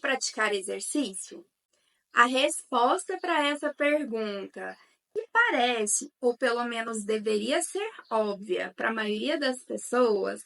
praticar exercício? A resposta para essa pergunta, que parece, ou pelo menos deveria ser óbvia para a maioria das pessoas,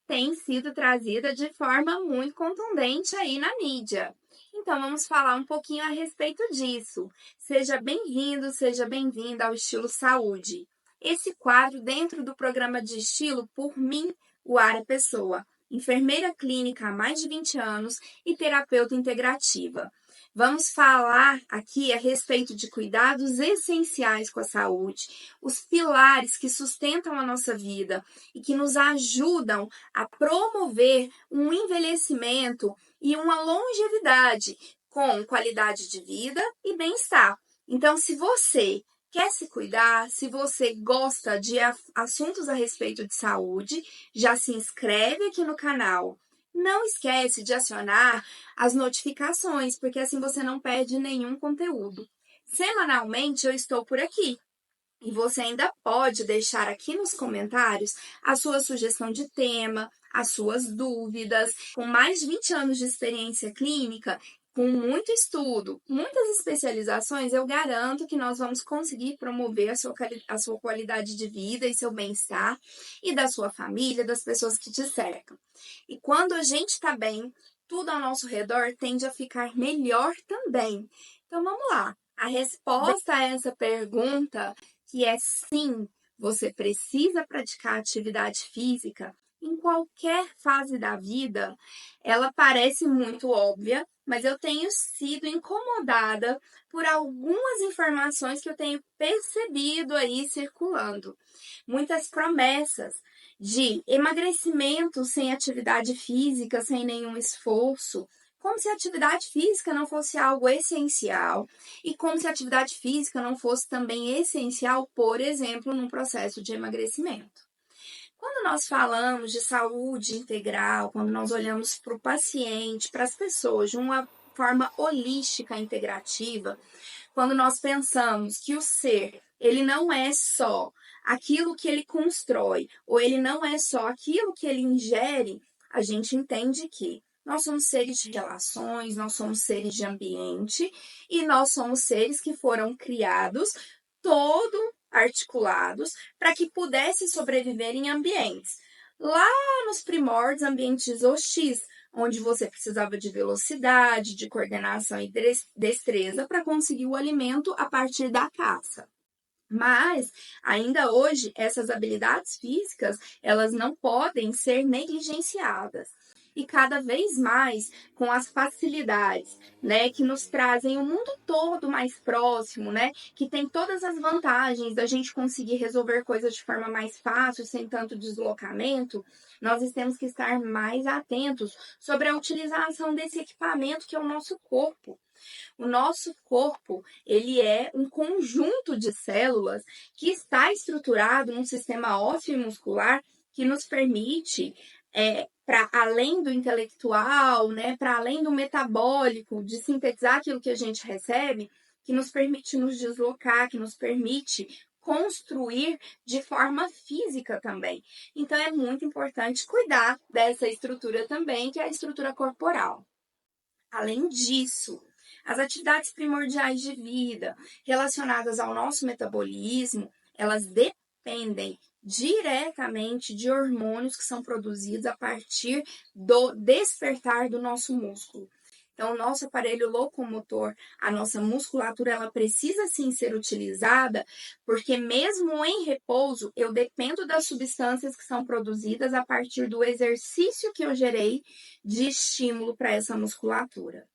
tem sido trazida de forma muito contundente aí na mídia. Então, vamos falar um pouquinho a respeito disso. Seja bem-vindo, seja bem-vinda ao Estilo Saúde. Esse quadro dentro do programa de estilo por mim, Wara Pessoa, enfermeira clínica há mais de 20 anos e terapeuta integrativa. Vamos falar aqui a respeito de cuidados essenciais com a saúde, os pilares que sustentam a nossa vida e que nos ajudam a promover um envelhecimento e uma longevidade com qualidade de vida e bem-estar. Então, se você quer se cuidar, se você gosta de assuntos a respeito de saúde, já se inscreve aqui no canal. Não esquece de acionar as notificações, porque assim você não perde nenhum conteúdo. Semanalmente eu estou por aqui. E você ainda pode deixar aqui nos comentários a sua sugestão de tema, as suas dúvidas. Com mais de 20 anos de experiência clínica, com muito estudo, muitas especializações, eu garanto que nós vamos conseguir promover a sua qualidade de vida e seu bem-estar e da sua família, das pessoas que te cercam. E quando a gente está bem, tudo ao nosso redor tende a ficar melhor também. Então vamos lá. A resposta a essa pergunta, que é sim, você precisa praticar atividade física em qualquer fase da vida, ela parece muito óbvia, mas eu tenho sido incomodada por algumas informações que eu tenho percebido aí circulando. Muitas promessas de emagrecimento sem atividade física, sem nenhum esforço, como se a atividade física não fosse algo essencial e como se a atividade física não fosse também essencial, por exemplo, num processo de emagrecimento. Quando nós falamos de saúde integral, quando nós olhamos para o paciente, para as pessoas de uma forma holística, integrativa, quando nós pensamos que o ser, ele não é só aquilo que ele constrói, ou ele não é só aquilo que ele ingere, a gente entende que nós somos seres de relações, nós somos seres de ambiente e nós somos seres que foram criados todo articulados para que pudessem sobreviver em ambientes. Lá nos primórdios, ambientes hostis, onde você precisava de velocidade, de coordenação e destreza para conseguir o alimento a partir da caça. Mas, ainda hoje, essas habilidades físicas, elas não podem ser negligenciadas. E cada vez mais, com as facilidades, né, que nos trazem o mundo todo mais próximo, né, que tem todas as vantagens da gente conseguir resolver coisas de forma mais fácil, sem tanto deslocamento, nós temos que estar mais atentos sobre a utilização desse equipamento que é o nosso corpo. O nosso corpo, ele é um conjunto de células que está estruturado num sistema ósseo e muscular que nos permite, para além do intelectual, né, para além do metabólico, de sintetizar aquilo que a gente recebe, que nos permite nos deslocar, que nos permite construir de forma física também. Então, é muito importante cuidar dessa estrutura também, que é a estrutura corporal. Além disso, as atividades primordiais de vida relacionadas ao nosso metabolismo, elas dependem diretamente de hormônios que são produzidos a partir do despertar do nosso músculo. Então, o nosso aparelho locomotor, a nossa musculatura, ela precisa sim ser utilizada, porque mesmo em repouso, eu dependo das substâncias que são produzidas a partir do exercício que eu gerei de estímulo para essa musculatura.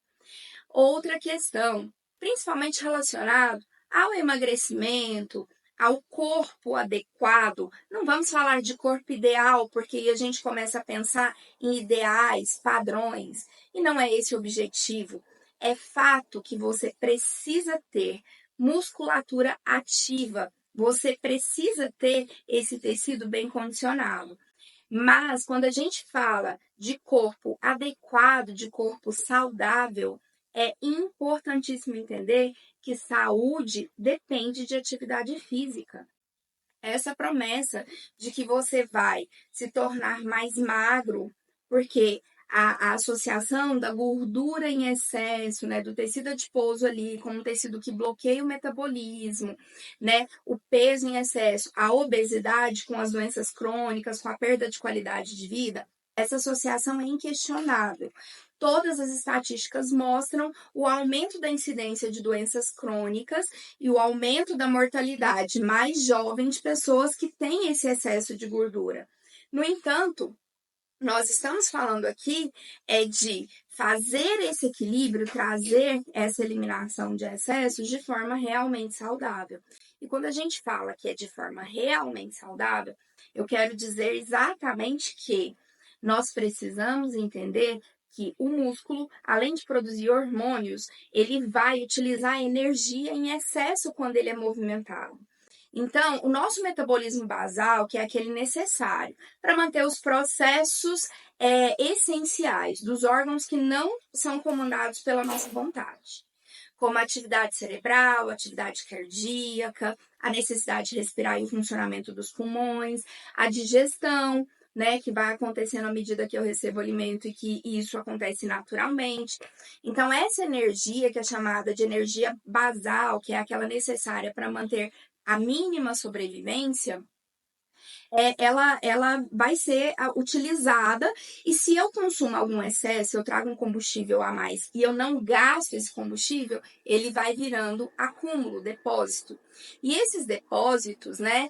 Outra questão, principalmente relacionado ao emagrecimento, ao corpo adequado. Não vamos falar de corpo ideal, porque aí a gente começa a pensar em ideais, padrões, e não é esse o objetivo. É fato que você precisa ter musculatura ativa, você precisa ter esse tecido bem condicionado. Mas quando a gente fala de corpo adequado, de corpo saudável, é importantíssimo entender que saúde depende de atividade física. Essa promessa de que você vai se tornar mais magro, porque a associação da gordura em excesso, né, do tecido adiposo ali, como um tecido que bloqueia o metabolismo, né, o peso em excesso, a obesidade com as doenças crônicas, com a perda de qualidade de vida, essa associação é inquestionável. Todas as estatísticas mostram o aumento da incidência de doenças crônicas e o aumento da mortalidade mais jovem de pessoas que têm esse excesso de gordura. No entanto, nós estamos falando aqui de fazer esse equilíbrio, trazer essa eliminação de excessos de forma realmente saudável. E quando a gente fala que é de forma realmente saudável, eu quero dizer exatamente que nós precisamos entender que o músculo, além de produzir hormônios, ele vai utilizar energia em excesso quando ele é movimentado. Então, o nosso metabolismo basal, que é aquele necessário para manter os processos essenciais dos órgãos que não são comandados pela nossa vontade, como a atividade cerebral, a atividade cardíaca, a necessidade de respirar e o funcionamento dos pulmões, a digestão, né, que vai acontecendo à medida que eu recebo alimento e que isso acontece naturalmente. Então, essa energia que é chamada de energia basal, que é aquela necessária para manter a mínima sobrevivência, ela vai ser utilizada, e se eu consumo algum excesso, eu trago um combustível a mais e eu não gasto esse combustível, ele vai virando acúmulo, depósito. E esses depósitos, né,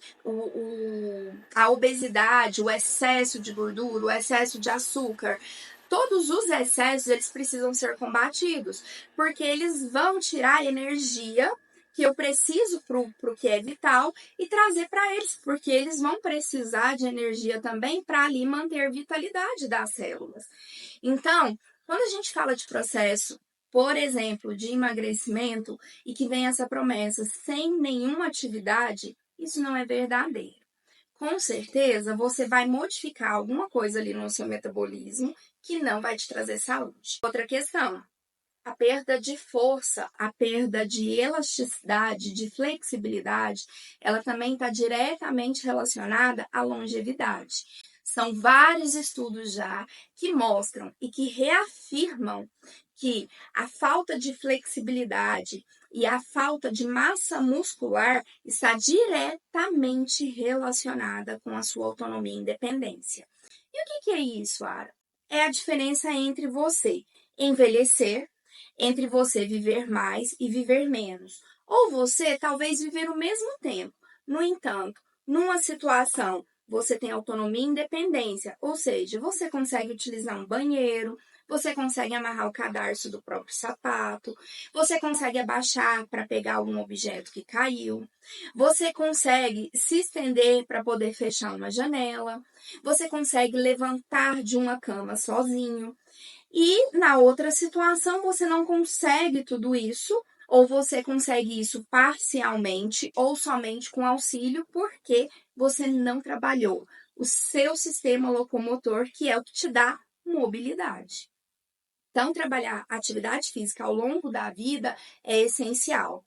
a obesidade, o excesso de gordura, o excesso de açúcar, todos os excessos, eles precisam ser combatidos, porque eles vão tirar energia que eu preciso para o que é vital e trazer para eles, porque eles vão precisar de energia também para ali manter a vitalidade das células. Então, quando a gente fala de processo, por exemplo, de emagrecimento e que vem essa promessa sem nenhuma atividade, isso não é verdadeiro. Com certeza, você vai modificar alguma coisa ali no seu metabolismo que não vai te trazer saúde. Outra questão, a perda de força, a perda de elasticidade, de flexibilidade, ela também está diretamente relacionada à longevidade. São vários estudos já que mostram e que reafirmam que a falta de flexibilidade e a falta de massa muscular está diretamente relacionada com a sua autonomia e independência. E o que é isso, Ara? É a diferença entre você envelhecer, entre você viver mais e viver menos. Ou você talvez viver o mesmo tempo. No entanto, numa situação você tem autonomia e independência, ou seja, você consegue utilizar um banheiro, você consegue amarrar o cadarço do próprio sapato, você consegue abaixar para pegar algum objeto que caiu, você consegue se estender para poder fechar uma janela, você consegue levantar de uma cama sozinho. E na outra situação, você não consegue tudo isso, ou você consegue isso parcialmente ou somente com auxílio, porque você não trabalhou o seu sistema locomotor, que é o que te dá mobilidade. Então, trabalhar atividade física ao longo da vida é essencial.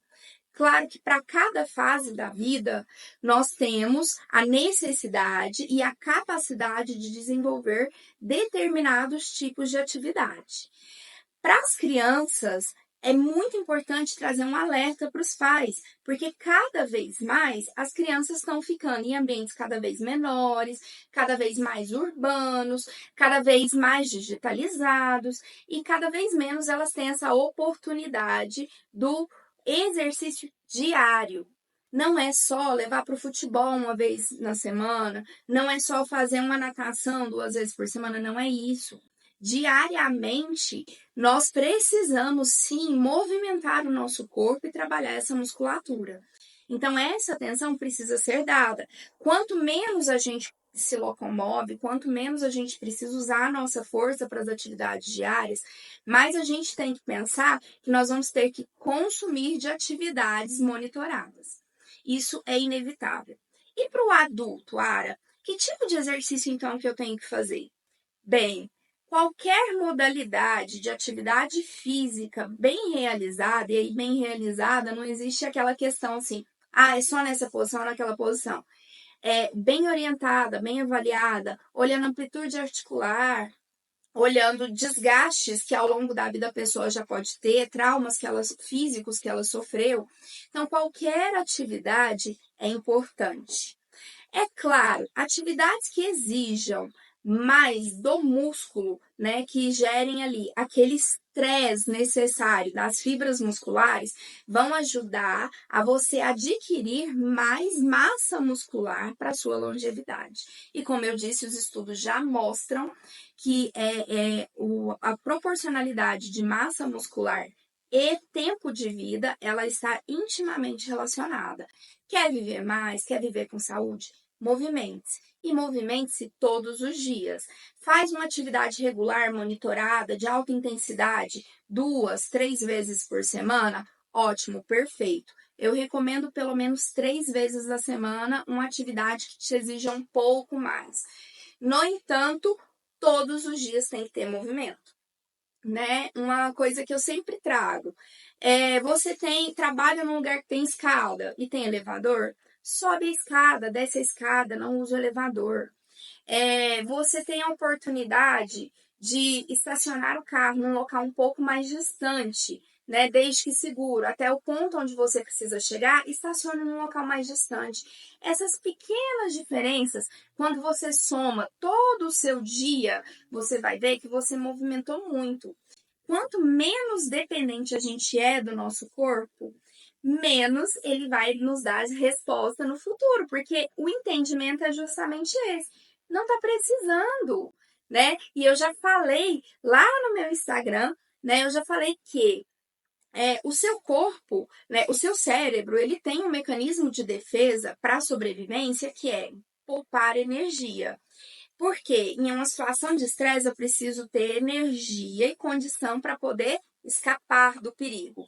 Claro que para cada fase da vida, nós temos a necessidade e a capacidade de desenvolver determinados tipos de atividade. Para as crianças, é muito importante trazer um alerta para os pais, porque cada vez mais as crianças estão ficando em ambientes cada vez menores, cada vez mais urbanos, cada vez mais digitalizados e cada vez menos elas têm essa oportunidade do exercício diário. Não é só levar para o futebol uma vez na semana, não é só fazer uma natação 2 vezes por semana, não é isso. Diariamente, nós precisamos sim movimentar o nosso corpo e trabalhar essa musculatura. Então, essa atenção precisa ser dada. Quanto menos a gente se locomove, quanto menos a gente precisa usar a nossa força para as atividades diárias, mais a gente tem que pensar que nós vamos ter que consumir de atividades monitoradas. Isso é inevitável. E para o adulto, Ara, que tipo de exercício então que eu tenho que fazer? Bem, qualquer modalidade de atividade física bem realizada, e aí bem realizada não existe aquela questão assim, é só nessa posição ou naquela posição. É bem orientada, bem avaliada, olhando a amplitude articular, olhando desgastes que ao longo da vida a pessoa já pode ter, traumas físicos que ela sofreu. Então, qualquer atividade é importante. É claro, atividades que exijam mais do músculo, né, que gerem ali aquele estresse necessário das fibras musculares, vão ajudar a você adquirir mais massa muscular para sua longevidade. E como eu disse, os estudos já mostram que a proporcionalidade de massa muscular e tempo de vida, ela está intimamente relacionada. Quer viver mais? Quer viver com saúde? Movimente-se. E movimente-se todos os dias. Faz uma atividade regular, monitorada, de alta intensidade, 2, 3 vezes por semana. Ótimo, perfeito. Eu recomendo pelo menos 3 vezes a semana uma atividade que te exija um pouco mais. No entanto, todos os dias tem que ter movimento, né? Uma coisa que eu sempre trago. Você trabalha num lugar que tem escada e tem elevador? Sobe a escada, desce a escada, não usa o elevador. Você tem a oportunidade de estacionar o carro num local um pouco mais distante, né? Desde que seguro, até o ponto onde você precisa chegar, estacione num local mais distante. Essas pequenas diferenças, quando você soma todo o seu dia, você vai ver que você movimentou muito. Quanto menos dependente a gente é do nosso corpo, menos ele vai nos dar resposta no futuro, porque o entendimento é justamente esse. Não tá precisando, né? E eu já falei lá no meu Instagram, né? Eu já falei que o seu corpo, né, o seu cérebro, ele tem um mecanismo de defesa para a sobrevivência que é poupar energia. Porque em uma situação de estresse eu preciso ter energia e condição para poder escapar do perigo.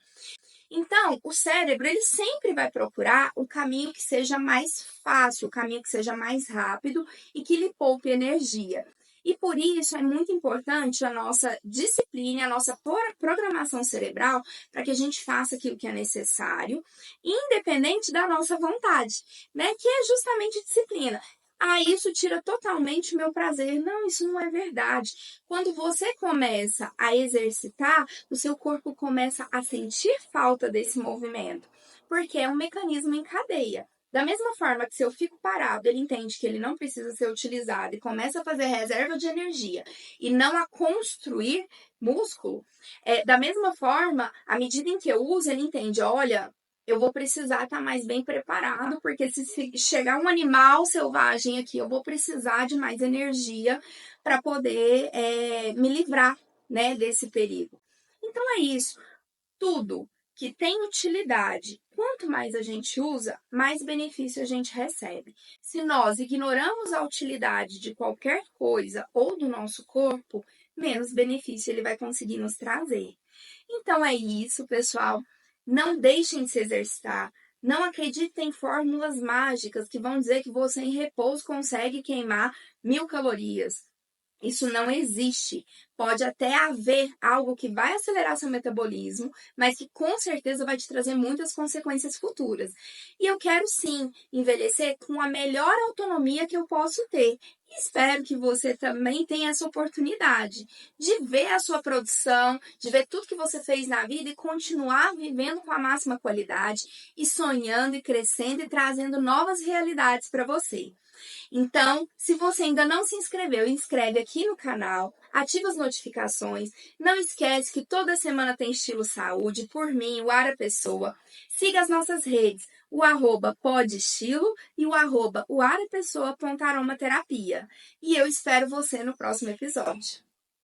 Então, o cérebro ele sempre vai procurar o caminho que seja mais fácil, o caminho que seja mais rápido e que lhe poupe energia. E por isso é muito importante a nossa disciplina, a nossa programação cerebral, para que a gente faça aquilo que é necessário, independente da nossa vontade, né? Que é justamente disciplina. Isso tira totalmente o meu prazer. Não, isso não é verdade. Quando você começa a exercitar, o seu corpo começa a sentir falta desse movimento, porque é um mecanismo em cadeia. Da mesma forma que se eu fico parado, ele entende que ele não precisa ser utilizado e começa a fazer reserva de energia e não a construir músculo, da mesma forma, à medida em que eu uso, ele entende, olha, eu vou precisar estar mais bem preparado, porque se chegar um animal selvagem aqui, eu vou precisar de mais energia para poder me livrar, né, desse perigo. Então é isso. Tudo que tem utilidade, quanto mais a gente usa, mais benefício a gente recebe. Se nós ignoramos a utilidade de qualquer coisa ou do nosso corpo, menos benefício ele vai conseguir nos trazer. Então é isso, pessoal. Não deixem de se exercitar. Não acreditem em fórmulas mágicas que vão dizer que você em repouso consegue queimar 1000 calorias. Isso não existe. Pode até haver algo que vai acelerar seu metabolismo, mas que com certeza vai te trazer muitas consequências futuras. E eu quero sim envelhecer com a melhor autonomia que eu posso ter. Espero que você também tenha essa oportunidade de ver a sua produção, de ver tudo que você fez na vida e continuar vivendo com a máxima qualidade e sonhando e crescendo e trazendo novas realidades para você. Então, se você ainda não se inscreveu, inscreve aqui no canal, ativa as notificações. Não esquece que toda semana tem Estilo Saúde, por mim, o Ara Pessoa. Siga as nossas redes, o @podestilo e o @oarapessoa.aromaterapia. E eu espero você no próximo episódio.